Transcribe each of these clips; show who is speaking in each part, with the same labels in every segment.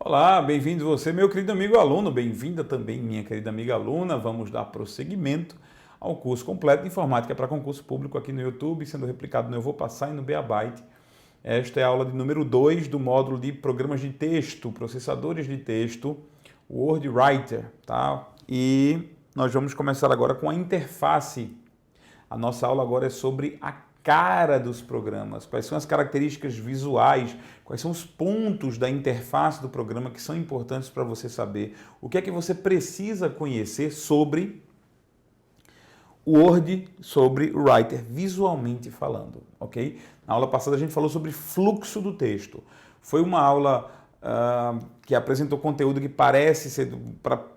Speaker 1: Olá, bem-vindo você, meu querido amigo aluno, bem-vinda também, minha querida amiga aluna. Vamos dar prosseguimento ao curso completo de Informática para Concurso Público aqui no YouTube, sendo replicado no Eu Vou Passar e no Beabyte. Esta é a aula de número 2 do módulo de programas de texto, processadores de texto, Word Writer, tá? E nós vamos começar agora com a interface. A nossa aula agora é sobre a cara dos programas, quais são as características visuais, quais são os pontos da interface do programa que são importantes para você saber, o que é que você precisa conhecer sobre o Word, sobre o Writer, visualmente falando, ok? Na aula passada a gente falou sobre fluxo do texto. Foi uma aula que apresentou conteúdo que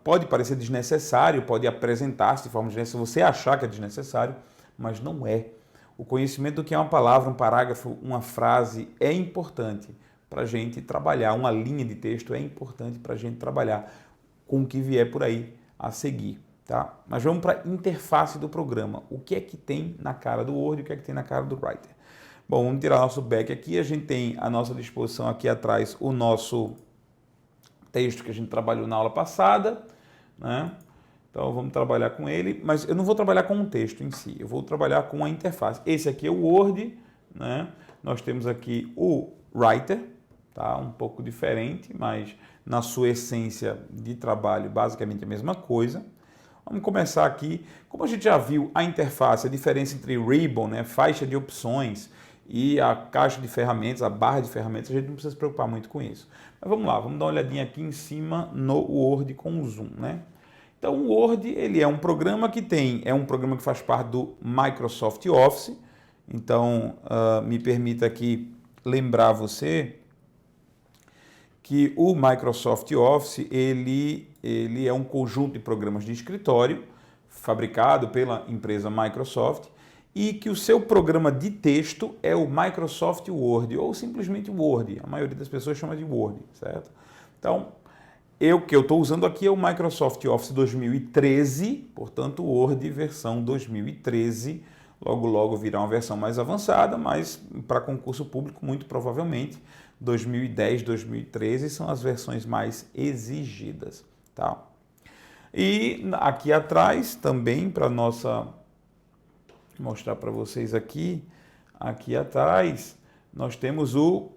Speaker 1: pode parecer desnecessário, pode apresentar-se de forma desnecessária, se você achar que é desnecessário, mas não é. O conhecimento do que é uma palavra, um parágrafo, uma frase é importante para a gente trabalhar. Uma linha de texto é importante para a gente trabalhar com o que vier por aí a seguir, tá? Mas vamos para a interface do programa. O que é que tem na cara do Word e o que é que tem na cara do Writer? Bom, vamos tirar nosso back aqui. A gente tem à nossa disposição aqui atrás o nosso texto que a gente trabalhou na aula passada, né? Então vamos trabalhar com ele, mas eu não vou trabalhar com o texto em si, eu vou trabalhar com a interface. Esse aqui é o Word, né? Nós temos aqui o Writer, tá? Um pouco diferente, mas na sua essência de trabalho basicamente a mesma coisa. Vamos começar aqui. Como a gente já viu a interface, a diferença entre ribbon, né, faixa de opções, e a caixa de ferramentas, a barra de ferramentas, a gente não precisa se preocupar muito com isso. Mas vamos lá, vamos dar uma olhadinha aqui em cima no Word com o zoom, né? Então, o Word, ele é um programa um programa que faz parte do Microsoft Office. Então, me permita aqui lembrar você que o Microsoft Office, ele é um conjunto de programas de escritório fabricado pela empresa Microsoft e que o seu programa de texto é o Microsoft Word ou simplesmente Word. A maioria das pessoas chama de Word, certo? Então, o que eu estou usando aqui é o Microsoft Office 2013, portanto, Word versão 2013. Logo, logo virá uma versão mais avançada, mas para concurso público, muito provavelmente, 2010, 2013 são as versões mais exigidas, tá? E aqui atrás, também, para mostrar para vocês aqui atrás, nós temos o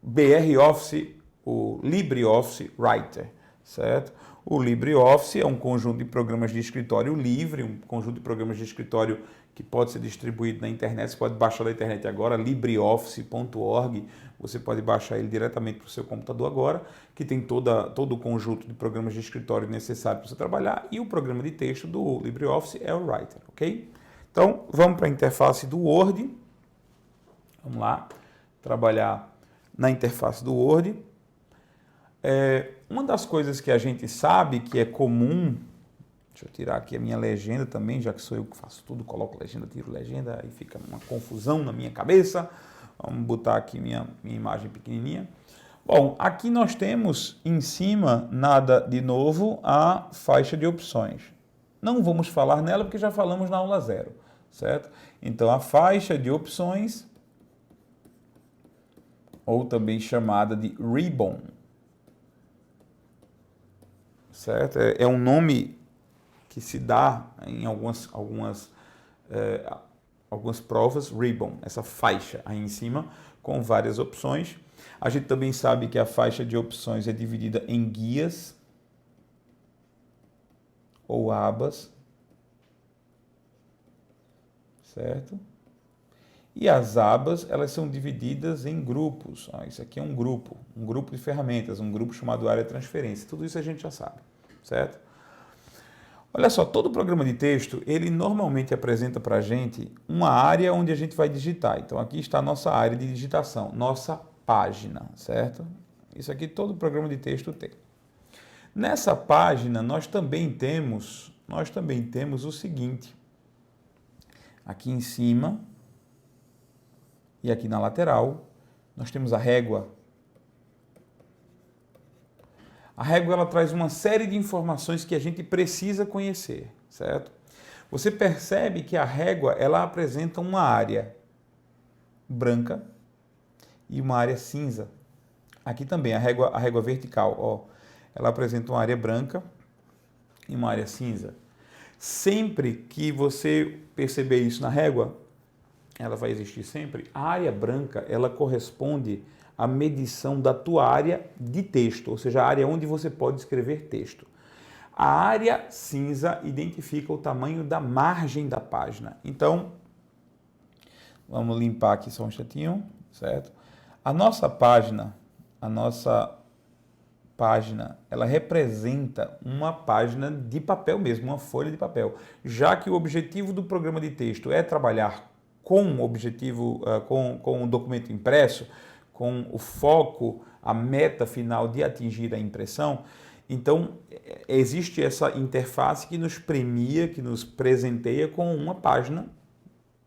Speaker 1: BR Office, o LibreOffice Writer, certo? O LibreOffice é um conjunto de programas de escritório livre, um conjunto de programas de escritório que pode ser distribuído na internet. Você pode baixar da internet agora, libreoffice.org. Você pode baixar ele diretamente para o seu computador agora, que tem todo o conjunto de programas de escritório necessário para você trabalhar. E o programa de texto do LibreOffice é o Writer, ok? Então, vamos para a interface do Word. Vamos lá, trabalhar na interface do Word. Uma das coisas que a gente sabe que é comum, deixa eu tirar aqui a minha legenda também, já que sou eu que faço tudo, coloco legenda, tiro legenda, aí fica uma confusão na minha cabeça. Vamos botar aqui minha imagem pequenininha. Bom, aqui nós temos em cima, nada de novo, a faixa de opções. Não vamos falar nela porque já falamos na aula 0, certo? Então, a faixa de opções, ou também chamada de ribbon, certo? É um nome que se dá em algumas provas, ribbon, essa faixa aí em cima, com várias opções. A gente também sabe que a faixa de opções é dividida em guias ou abas, certo? E as abas, elas são divididas em grupos. Isso aqui é um grupo de ferramentas, um grupo chamado área de transferência. Tudo isso a gente já sabe, certo? Olha só, todo programa de texto, ele normalmente apresenta para a gente uma área onde a gente vai digitar. Então, aqui está a nossa área de digitação, nossa página, certo? Isso aqui todo programa de texto tem. Nessa página, nós também temos o seguinte. Aqui em cima e aqui na lateral, nós temos a régua. A régua, ela traz uma série de informações que a gente precisa conhecer, certo? Você percebe que a régua, ela apresenta uma área branca e uma área cinza. Aqui também, a régua vertical, ó, ela apresenta uma área branca e uma área cinza. Sempre que você perceber isso na régua, ela vai existir sempre, a área branca, ela corresponde à medição da tua área de texto, ou seja, a área onde você pode escrever texto. A área cinza identifica o tamanho da margem da página. Então, vamos limpar aqui só um instantinho, certo? A nossa página, ela representa uma página de papel mesmo, uma folha de papel. Já que o objetivo do programa de texto é trabalhar com o objetivo, com o documento impresso, com o foco, a meta final de atingir a impressão, então existe essa interface que nos premia, que nos presenteia com uma página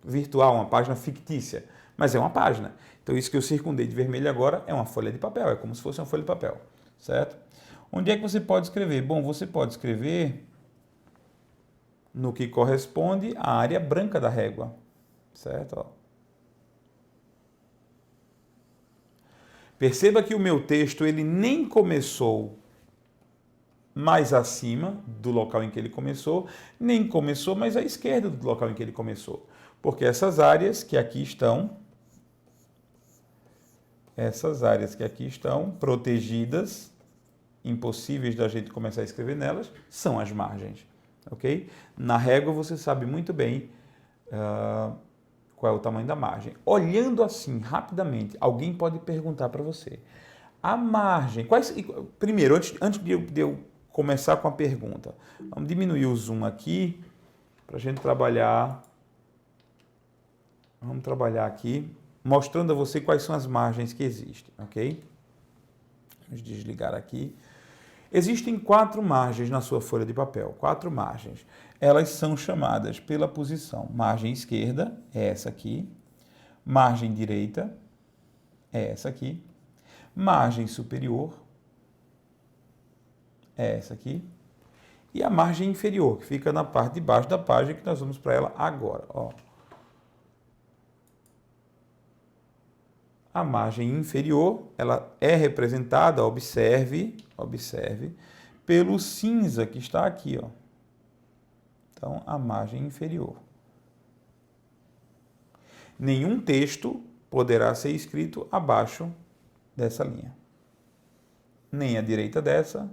Speaker 1: virtual, uma página fictícia, mas é uma página. Então isso que eu circundei de vermelho agora é uma folha de papel, é como se fosse uma folha de papel, certo? Onde é que você pode escrever? Bom, você pode escrever no que corresponde à área branca da régua, certo? Ó. Perceba que o meu texto ele nem começou mais acima do local em que ele começou, nem começou mais à esquerda do local em que ele começou. Porque essas áreas que aqui estão protegidas, impossíveis da gente começar a escrever nelas, são as margens, ok? Na régua você sabe muito bem qual é o tamanho da margem. Olhando assim, rapidamente, alguém pode perguntar para você, a margem, primeiro, antes de eu começar com a pergunta, vamos diminuir o zoom aqui, para a gente trabalhar, vamos trabalhar aqui, mostrando a você quais são as margens que existem, ok? Vamos desligar aqui. Existem 4 margens na sua folha de papel, 4 margens. Elas são chamadas pela posição. Margem esquerda é essa aqui, margem direita é essa aqui, margem superior é essa aqui, e a margem inferior, que fica na parte de baixo da página, que nós vamos para ela agora, ó. A margem inferior, ela é representada, observe, pelo cinza que está aqui, ó. Então, a margem inferior. Nenhum texto poderá ser escrito abaixo dessa linha. Nem à direita dessa,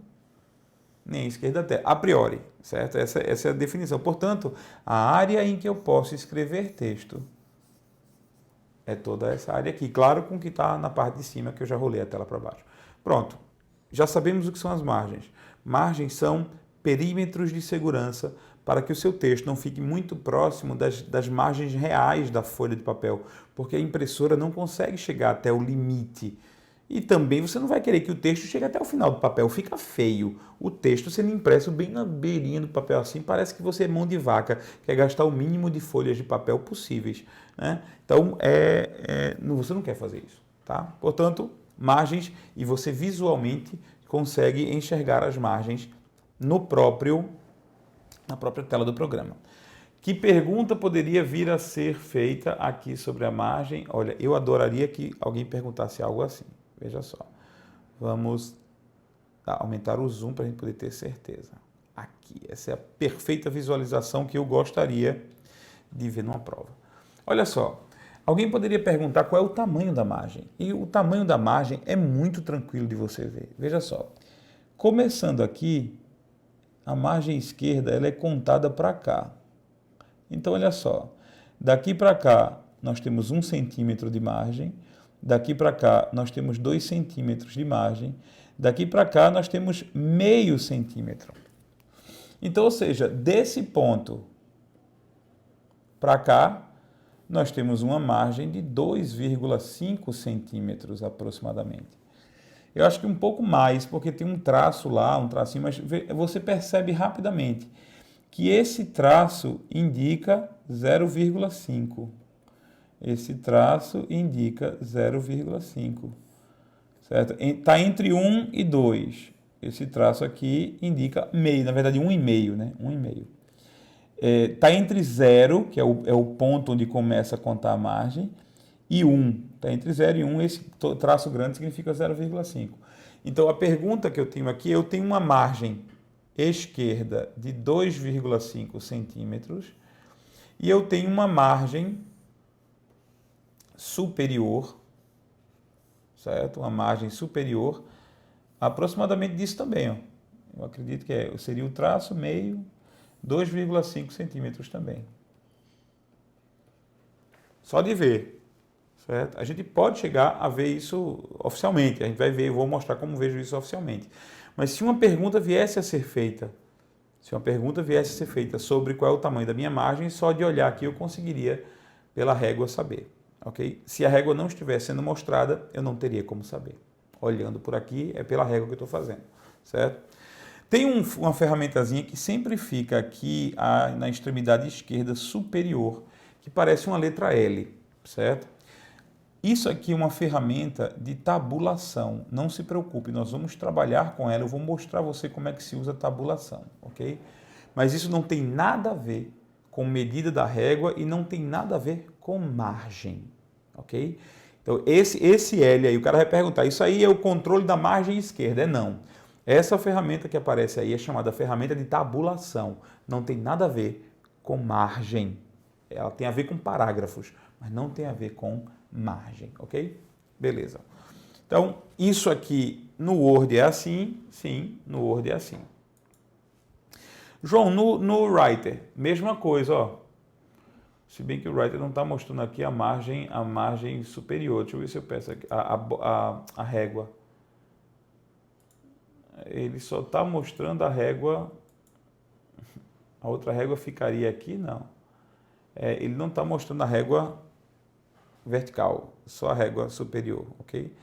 Speaker 1: nem à esquerda dessa, a priori, certo? Essa é a definição. Portanto, a área em que eu posso escrever texto é toda essa área aqui. Claro, com o que está na parte de cima, que eu já rolei a tela para baixo. Pronto. Já sabemos o que são as margens. Margens são perímetros de segurança para que o seu texto não fique muito próximo das margens reais da folha de papel, porque a impressora não consegue chegar até o limite. E também você não vai querer que o texto chegue até o final do papel, fica feio. O texto sendo impresso bem na beirinha do papel assim, parece que você é mão de vaca, quer gastar o mínimo de folhas de papel possíveis, né? Então, você não quer fazer isso, tá? Portanto, margens, e você visualmente consegue enxergar as margens na própria tela do programa. Que pergunta poderia vir a ser feita aqui sobre a margem? Olha, eu adoraria que alguém perguntasse algo assim. Veja só. Vamos aumentar o zoom para a gente poder ter certeza. Aqui, essa é a perfeita visualização que eu gostaria de ver numa prova. Olha só, alguém poderia perguntar qual é o tamanho da margem. E o tamanho da margem é muito tranquilo de você ver. Veja só. Começando aqui, a margem esquerda ela é contada para cá. Então, olha só. Daqui para cá, nós temos 1 centímetro de margem. Daqui para cá, nós temos 2 centímetros de margem. Daqui para cá, nós temos meio centímetro. Então, ou seja, desse ponto para cá, nós temos uma margem de 2,5 centímetros aproximadamente. Eu acho que um pouco mais, porque tem um traço lá, um tracinho, mas você percebe rapidamente que esse traço indica 0,5. Esse traço indica 0,5, certo? Está entre 1 e 2. Esse traço aqui indica meio, na verdade 1,5, né? 1,5. Está entre 0, que é o ponto onde começa a contar a margem, e 1, Está entre 0 e 1, esse traço grande significa 0,5. Então, a pergunta que eu tenho aqui, eu tenho uma margem esquerda de 2,5 centímetros e eu tenho uma margem superior, certo? Uma margem superior, aproximadamente disso também, ó. Eu acredito que seria o traço meio, 2,5 centímetros também. Só de ver, certo? A gente pode chegar a ver isso oficialmente, a gente vai ver, eu vou mostrar como vejo isso oficialmente. Mas se uma pergunta viesse a ser feita, sobre qual é o tamanho da minha margem, só de olhar aqui eu conseguiria, pela régua, saber, ok? Se a régua não estivesse sendo mostrada, eu não teria como saber. Olhando por aqui, é pela régua que eu estou fazendo, certo? Tem uma ferramentazinha que sempre fica aqui na extremidade esquerda superior, que parece uma letra L, certo? Isso aqui é uma ferramenta de tabulação. Não se preocupe, nós vamos trabalhar com ela. Eu vou mostrar a você como é que se usa tabulação, ok? Mas isso não tem nada a ver com medida da régua e não tem nada a ver com margem, ok? Então, esse L aí, o cara vai perguntar, isso aí é o controle da margem esquerda? Não. Essa ferramenta que aparece aí é chamada ferramenta de tabulação. Não tem nada a ver com margem. Ela tem a ver com parágrafos, mas não tem a ver com margem, ok? Beleza. Então, isso aqui no Word é assim, sim, no Word é assim. João, no Writer, mesma coisa, ó. Se bem que o Writer não está mostrando aqui a margem superior. Deixa eu ver se eu peço aqui, a régua. Ele só está mostrando a régua. A outra régua ficaria aqui? Não. Ele não está mostrando a régua vertical, só a régua superior, ok?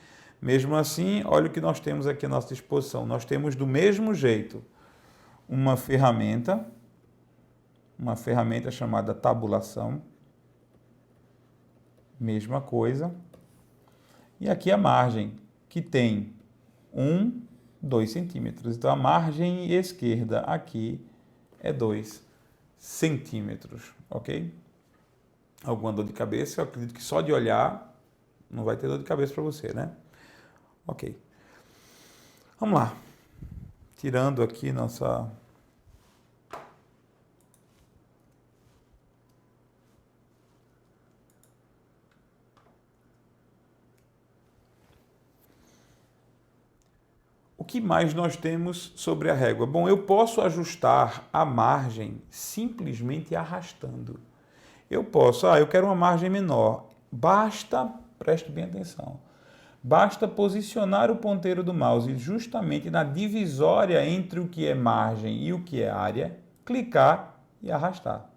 Speaker 1: Mesmo assim, olha o que nós temos aqui à nossa disposição. Nós temos do mesmo jeito uma ferramenta chamada tabulação, mesma coisa. E aqui a margem, que tem 2 centímetros. Então, a margem esquerda aqui é 2 centímetros, ok? Alguma dor de cabeça? Eu acredito que só de olhar não vai ter dor de cabeça para você, né? Ok. Vamos lá. Tirando aqui nossa... O que mais nós temos sobre a régua? Bom, eu posso ajustar a margem simplesmente arrastando. Eu posso, eu quero uma margem menor. Basta, preste bem atenção, basta posicionar o ponteiro do mouse justamente na divisória entre o que é margem e o que é área, clicar e arrastar.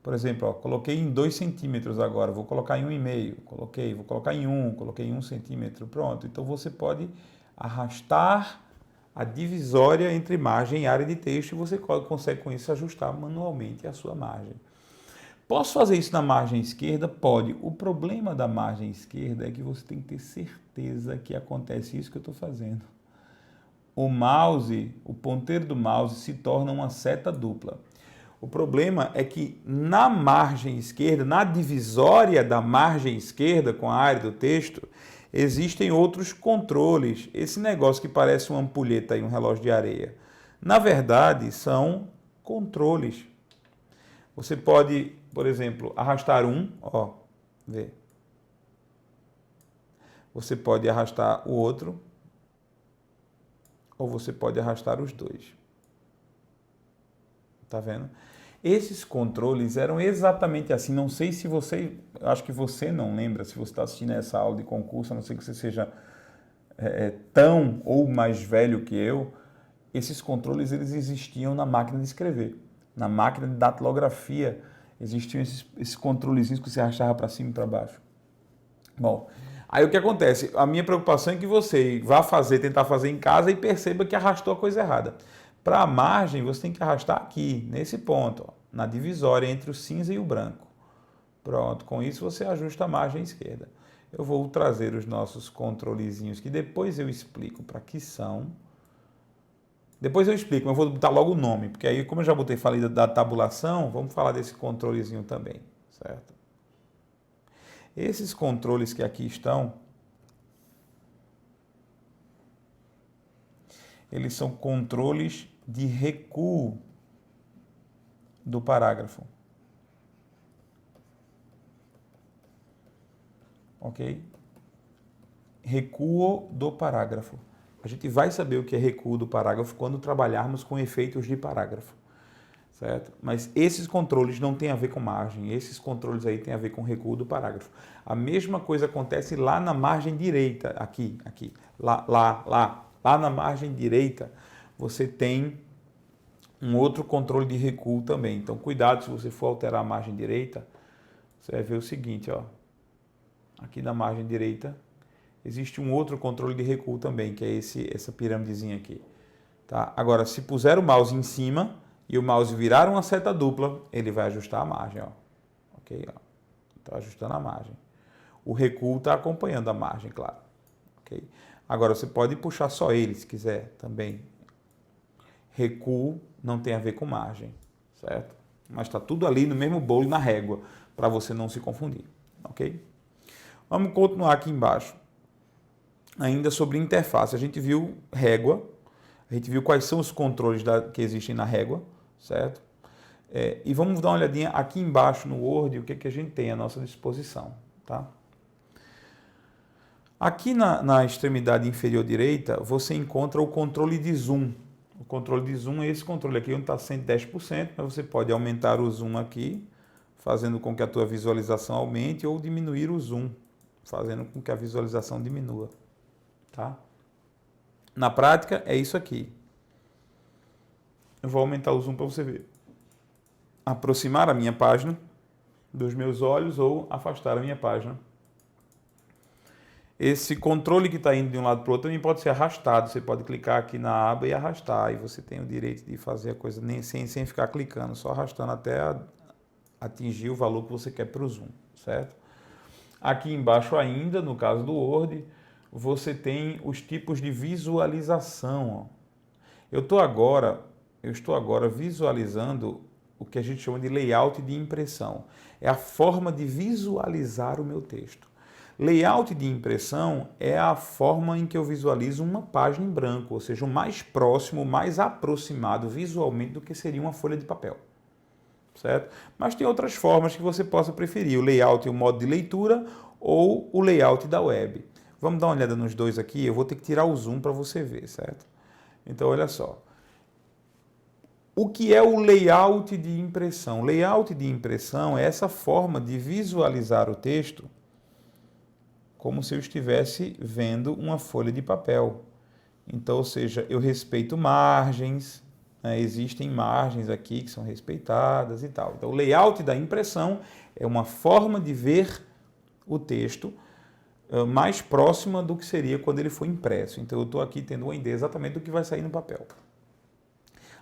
Speaker 1: Por exemplo, ó, coloquei em 2 centímetros agora, vou colocar em 1,5, vou colocar em 1, coloquei em 1 centímetro, pronto. Então você pode arrastar a divisória entre margem e área de texto e você consegue com isso ajustar manualmente a sua margem. Posso fazer isso na margem esquerda? Pode. O problema da margem esquerda é que você tem que ter certeza que acontece isso que eu estou fazendo. O mouse, o ponteiro do mouse se torna uma seta dupla. O problema é que na margem esquerda, na divisória da margem esquerda com a área do texto, existem outros controles. Esse negócio que parece uma ampulheta e um relógio de areia, na verdade, são controles. Você pode, por exemplo, arrastar vê. Você pode arrastar o outro, ou você pode arrastar os dois. Tá vendo? Esses controles eram exatamente assim. Não sei se você, acho que você não lembra, se você está assistindo essa aula de concurso, a não ser que você seja tão ou mais velho que eu, esses controles eles existiam na máquina de escrever. Na máquina de datilografia existiam esses controlezinhos que você arrastava para cima e para baixo. Bom, aí o que acontece? A minha preocupação é que você vá tentar fazer em casa e perceba que arrastou a coisa errada. Para a margem, você tem que arrastar aqui, nesse ponto, ó, na divisória entre o cinza e o branco. Pronto, com isso você ajusta a margem esquerda. Eu vou trazer os nossos controlezinhos que depois eu explico para que são. Depois eu explico, mas eu vou botar logo o nome, porque aí, como eu já falei da tabulação, vamos falar desse controlezinho também, certo? Esses controles que aqui estão, eles são controles de recuo do parágrafo. Ok? Recuo do parágrafo. A gente vai saber o que é recuo do parágrafo quando trabalharmos com efeitos de parágrafo, certo? Mas esses controles não têm a ver com margem, esses controles aí têm a ver com recuo do parágrafo. A mesma coisa acontece lá na margem direita, aqui, lá na margem direita, você tem um outro controle de recuo também. Então, cuidado se você for alterar a margem direita, você vai ver o seguinte, ó. Aqui na margem direita, existe um outro controle de recuo também, que é essa pirâmidezinha aqui. Tá? Agora, se puser o mouse em cima e o mouse virar uma seta dupla, ele vai ajustar a margem. Ó. Ok? Está ajustando a margem. O recuo está acompanhando a margem, claro. Okay? Agora, você pode puxar só ele, se quiser, também. Recuo não tem a ver com margem, certo? Mas está tudo ali no mesmo bolo, na régua, para você não se confundir. Ok? Vamos continuar aqui embaixo. Ainda sobre interface, a gente viu régua, a gente viu quais são os controles que existem na régua, certo? E vamos dar uma olhadinha aqui embaixo no Word, o que a gente tem à nossa disposição, tá? Aqui na extremidade inferior direita, você encontra o controle de zoom. O controle de zoom é esse controle aqui, onde está 110%, mas você pode aumentar o zoom aqui, fazendo com que a tua visualização aumente, ou diminuir o zoom, fazendo com que a visualização diminua. Tá? Na prática, é isso aqui. Eu vou aumentar o zoom para você ver. Aproximar a minha página dos meus olhos ou afastar a minha página. Esse controle que está indo de um lado para o outro também pode ser arrastado. Você pode clicar aqui na aba e arrastar. E você tem o direito de fazer a coisa sem ficar clicando, só arrastando até atingir o valor que você quer para o zoom, certo? Aqui embaixo ainda, no caso do Word, você tem os tipos de visualização. Ó. Eu estou agora visualizando o que a gente chama de layout de impressão. É a forma de visualizar o meu texto. Layout de impressão é a forma em que eu visualizo uma página em branco, ou seja, o mais próximo, o mais aproximado visualmente do que seria uma folha de papel. Certo? Mas tem outras formas que você possa preferir, o layout e o modo de leitura ou o layout da web. Vamos dar uma olhada nos dois aqui, eu vou ter que tirar o zoom para você ver, certo? Então, olha só. O que é o layout de impressão? Layout de impressão é essa forma de visualizar o texto como se eu estivesse vendo uma folha de papel. Então, ou seja, eu respeito margens, né? Existem margens aqui que são respeitadas e tal. Então, o layout da impressão é uma forma de ver o texto mais próxima do que seria quando ele for impresso. Então, eu estou aqui tendo uma ideia exatamente do que vai sair no papel.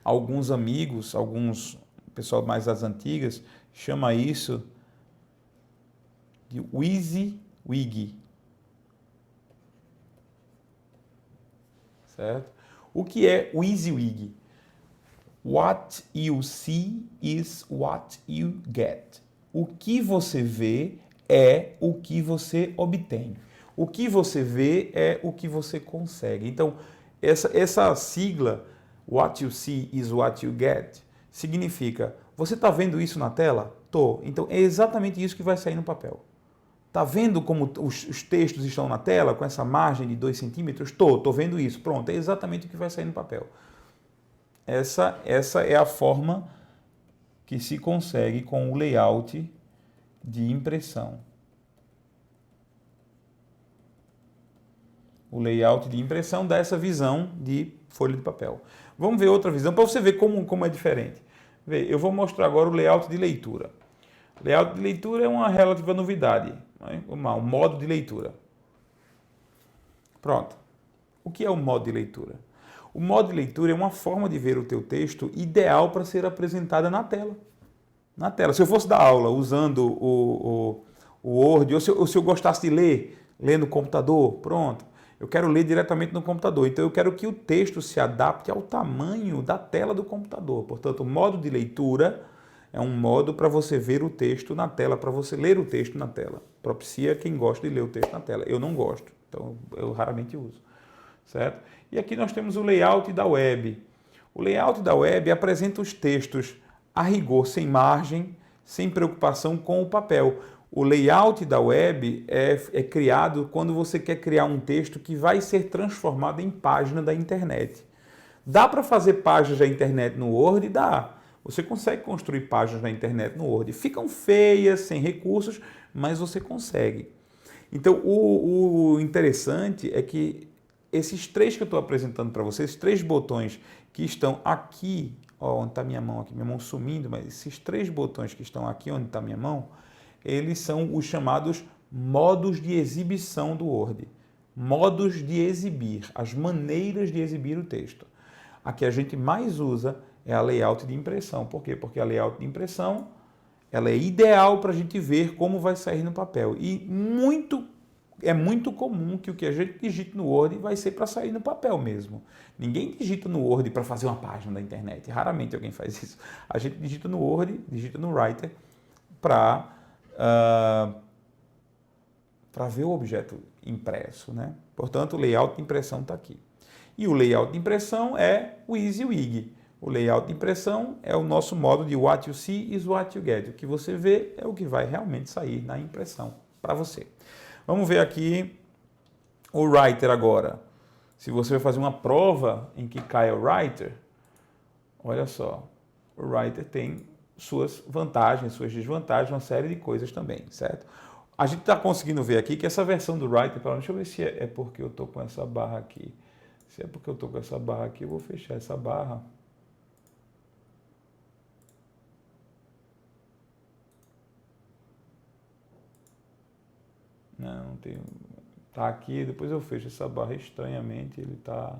Speaker 1: Alguns amigos, pessoal mais das antigas, chama isso de WYSIWYG. Certo? O que é WYSIWYG? What you see is what you get. O que você vê é o que você obtém. O que você vê é o que você consegue. Então, essa sigla, what you see is what you get, significa, você está vendo isso na tela? Tô. Então, é exatamente isso que vai sair no papel. Está vendo como os textos estão na tela, com essa margem de 2 centímetros? Tô vendo isso. Pronto, é exatamente o que vai sair no papel. Essa é a forma que se consegue com o layout de impressão. O layout de impressão dá essa visão de folha de papel. Vamos ver outra visão para você ver como é diferente. Eu vou mostrar agora o layout de leitura. Layout de leitura é uma relativa novidade, né? Um modo de leitura. Pronto. O que é o modo de leitura? O modo de leitura é uma forma de ver o teu texto ideal para ser apresentada na tela. Na tela. Se eu fosse dar aula usando o Word, ou se eu gostasse de ler no computador, pronto. Eu quero ler diretamente no computador. Então, eu quero que o texto se adapte ao tamanho da tela do computador. Portanto, o modo de leitura É um modo para você ver o texto na tela, para você ler o texto na tela. Propicia quem gosta de ler o texto na tela. Eu não gosto, então eu raramente uso, certo? E aqui nós temos o layout da web. O layout da web apresenta os textos a rigor, sem margem, sem preocupação com o papel. O layout da web é criado quando você quer criar um texto que vai ser transformado em página da internet. Dá para fazer páginas da internet no Word? Dá. Você consegue construir páginas na internet no Word. Ficam feias, sem recursos, mas você consegue. Então, o interessante é que esses três que eu estou apresentando para vocês, esses três botões que estão aqui, ó, onde está minha mão aqui, minha mão sumindo, mas esses três botões que estão aqui onde está minha mão, eles são os chamados modos de exibição do Word. Modos de exibir, as maneiras de exibir o texto. A que a gente mais usa é a layout de impressão. Por quê? Porque a layout de impressão ela é ideal para a gente ver como vai sair no papel. E é muito comum que o que a gente digita no Word vai ser para sair no papel mesmo. Ninguém digita no Word para fazer uma página da internet. Raramente alguém faz isso. A gente digita no Word, digita no Writer para ver o objeto impresso, né? Portanto, o layout de impressão está aqui. E o layout de impressão é o EasyWig. O layout de impressão é o nosso modo de what you see is what you get. O que você vê é o que vai realmente sair na impressão para você. Vamos ver aqui o Writer agora. Se você vai fazer uma prova em que caia o Writer, olha só, o Writer tem suas vantagens, suas desvantagens, uma série de coisas também, certo? A gente está conseguindo ver aqui que essa versão do Writer, deixa eu ver se é porque eu estou com essa barra aqui. Se é porque eu estou com essa barra aqui, eu vou fechar essa barra. Não tem. Tá aqui, depois eu fecho essa barra estranhamente, ele tá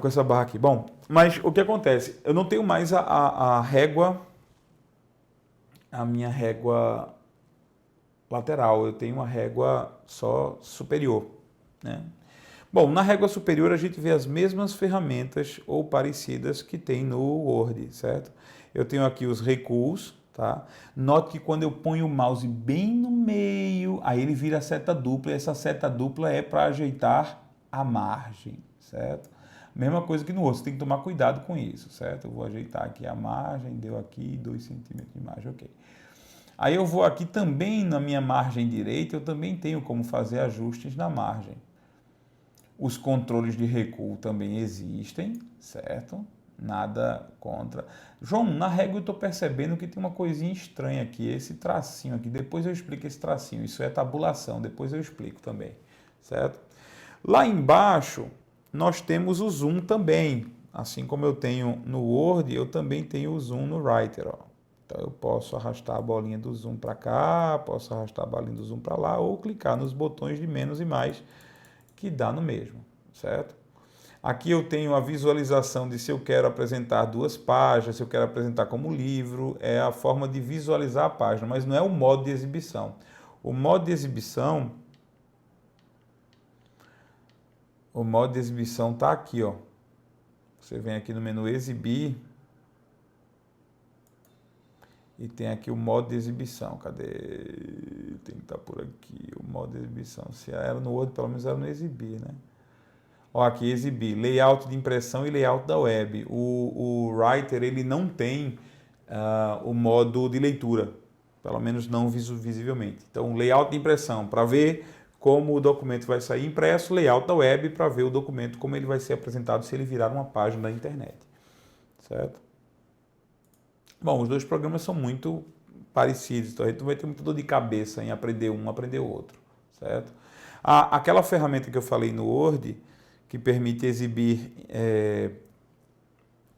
Speaker 1: com essa barra aqui. Bom, mas o que acontece? Eu não tenho mais a régua, a minha régua lateral, eu tenho uma régua só superior, né? Bom, na régua superior a gente vê as mesmas ferramentas ou parecidas que tem no Word, certo? Eu tenho aqui os recuos, tá? Note que quando eu ponho o mouse bem no meio, aí ele vira seta dupla, e essa seta dupla é para ajeitar a margem, certo? Mesma coisa que no outro, você tem que tomar cuidado com isso, certo? Eu vou ajeitar aqui a margem, deu aqui 2 centímetros de margem, ok. Aí eu vou aqui também na minha margem direita, eu também tenho como fazer ajustes na margem. Os controles de recuo também existem, certo? Nada contra. João, na régua eu estou percebendo que tem uma coisinha estranha aqui, esse tracinho aqui. Depois eu explico esse tracinho. Isso é tabulação, depois eu explico também, certo? Lá embaixo nós temos o zoom também. Assim como eu tenho no Word, eu também tenho o zoom no Writer, ó. Então eu posso arrastar a bolinha do zoom para cá, posso arrastar a bolinha do zoom para lá, ou clicar nos botões de menos e mais, que dá no mesmo, certo? Aqui eu tenho a visualização de se eu quero apresentar 2 páginas, se eu quero apresentar como livro, é a forma de visualizar a página, mas não é o modo de exibição. O modo de exibição está aqui, ó. Você vem aqui no menu exibir e tem aqui o modo de exibição. Cadê? Tem que estar por aqui, o modo de exibição. Se era no Word, pelo menos era no exibir, né? Ó, aqui exibir, layout de impressão e layout da web. O Writer, ele não tem o modo de leitura, pelo menos não visivelmente. Então, layout de impressão, para ver como o documento vai sair impresso, layout da web, para ver o documento, como ele vai ser apresentado se ele virar uma página da internet, certo? Bom, os dois programas são muito parecidos, então a gente não vai ter muita dor de cabeça em aprender um, aprender o outro, certo? Aquela ferramenta que eu falei no Word, que permite exibir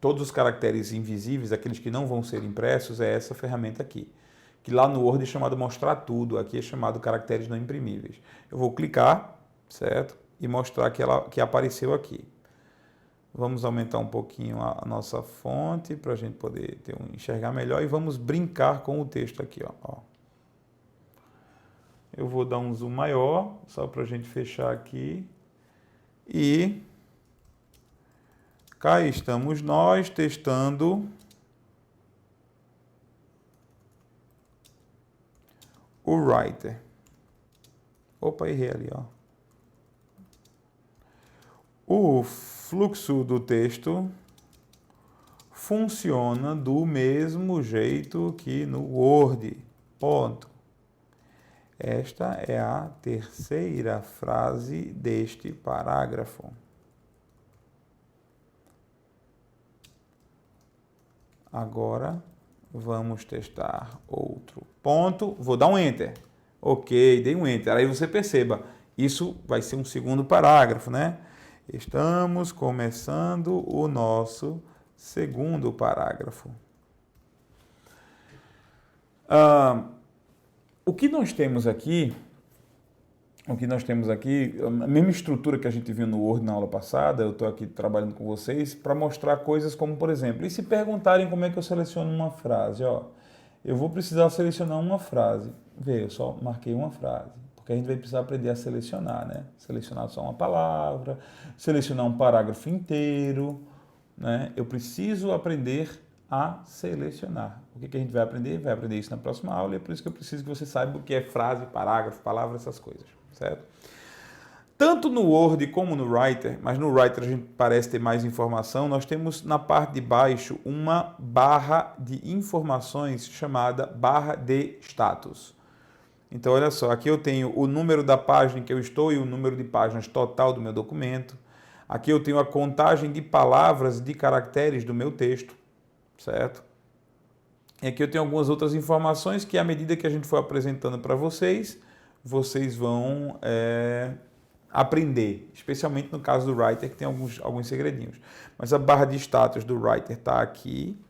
Speaker 1: todos os caracteres invisíveis, aqueles que não vão ser impressos, é essa ferramenta aqui. Que lá no Word é chamado mostrar tudo, aqui é chamado caracteres não imprimíveis. Eu vou clicar, certo? E mostrar que apareceu aqui. Vamos aumentar um pouquinho a nossa fonte para a gente poder enxergar melhor e vamos brincar com o texto aqui, ó. Eu vou dar um zoom maior, só para a gente fechar aqui. E cá estamos nós testando o writer. Opa, errei ali, ó. O fluxo do texto funciona do mesmo jeito que no Word. Ponto. Esta é a terceira frase deste parágrafo. Agora, vamos testar outro ponto. Vou dar um Enter. Ok, dei um Enter. Aí você perceba, isso vai ser um segundo parágrafo, né? Estamos começando o nosso segundo parágrafo. O que nós temos aqui, a mesma estrutura que a gente viu no Word na aula passada, eu estou aqui trabalhando com vocês para mostrar coisas como, por exemplo, e se perguntarem como é que eu seleciono uma frase, ó, eu vou precisar selecionar uma frase. Vê, eu só marquei uma frase, porque a gente vai precisar aprender a selecionar, né? Selecionar só uma palavra, selecionar um parágrafo inteiro, né? Eu preciso aprender a selecionar. O que a gente vai aprender? Vai aprender isso na próxima aula e é por isso que eu preciso que você saiba o que é frase, parágrafo, palavra, essas coisas, certo? Tanto no Word como no Writer, mas no Writer a gente parece ter mais informação, nós temos na parte de baixo uma barra de informações chamada barra de status. Então, olha só, aqui eu tenho o número da página em que eu estou e o número de páginas total do meu documento. Aqui eu tenho a contagem de palavras, de caracteres do meu texto, certo? E aqui eu tenho algumas outras informações que, à medida que a gente for apresentando para vocês, vocês vão aprender, especialmente no caso do Writer, que tem alguns segredinhos. Mas a barra de status do Writer está aqui.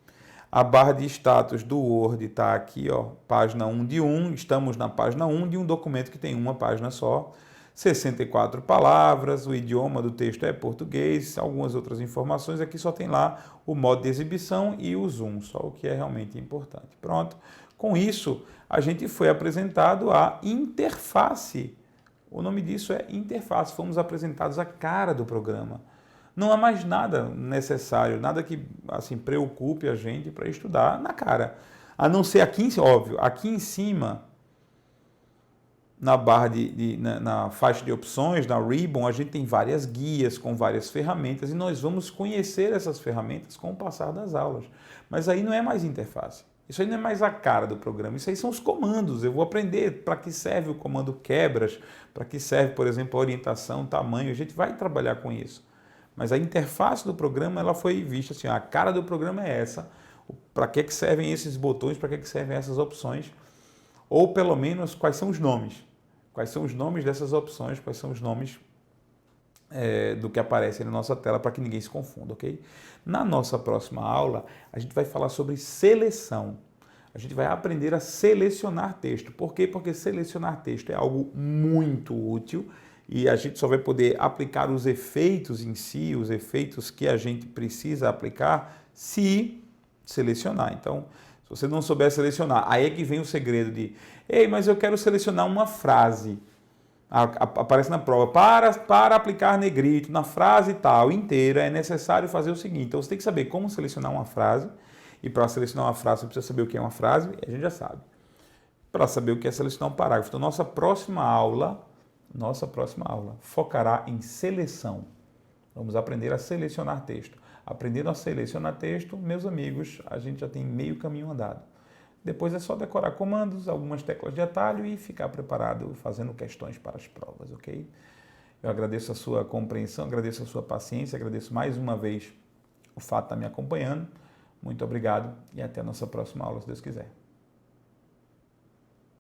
Speaker 1: A barra de status do Word está aqui, ó, página 1 de 1. Estamos na página 1 de um documento que tem uma página só. 64 palavras, o idioma do texto é português, algumas outras informações. Aqui só tem lá o modo de exibição e o zoom, só o que é realmente importante. Pronto. Com isso, a gente foi apresentado a interface. O nome disso é interface. Fomos apresentados a cara do programa. Não há mais nada necessário, nada que assim preocupe a gente para estudar na cara. A não ser aqui, óbvio, aqui em cima, na barra na faixa de opções, na Ribbon, a gente tem várias guias com várias ferramentas e nós vamos conhecer essas ferramentas com o passar das aulas. Mas aí não é mais interface. Isso aí não é mais a cara do programa, isso aí são os comandos. Eu vou aprender para que serve o comando quebras, para que serve, por exemplo, a orientação, tamanho. A gente vai trabalhar com isso. Mas a interface do programa ela foi vista assim, a cara do programa é essa. Para que servem esses botões, para que servem essas opções? Ou pelo menos quais são os nomes? Quais são os nomes dessas opções? Quais são os nomes do que aparece na nossa tela para que ninguém se confunda, ok? Na nossa próxima aula, a gente vai falar sobre seleção. A gente vai aprender a selecionar texto. Por quê? Porque selecionar texto é algo muito útil e a gente só vai poder aplicar os efeitos em si, os efeitos que a gente precisa aplicar, se selecionar. Então, se você não souber selecionar, aí é que vem o segredo de, ei, mas eu quero selecionar uma frase. Aparece na prova, para aplicar negrito na frase tal inteira, é necessário fazer o seguinte. Então, você tem que saber como selecionar uma frase, e para selecionar uma frase, você precisa saber o que é uma frase, e a gente já sabe. Para saber o que é selecionar um parágrafo. Então, nossa próxima aula focará em seleção. Vamos aprender a selecionar texto. Aprendendo a selecionar texto, meus amigos, a gente já tem meio caminho andado. Depois é só decorar comandos, algumas teclas de atalho e ficar preparado fazendo questões para as provas, ok? Eu agradeço a sua compreensão, agradeço a sua paciência, agradeço mais uma vez o fato de estar me acompanhando. Muito obrigado e até a nossa próxima aula, se Deus quiser.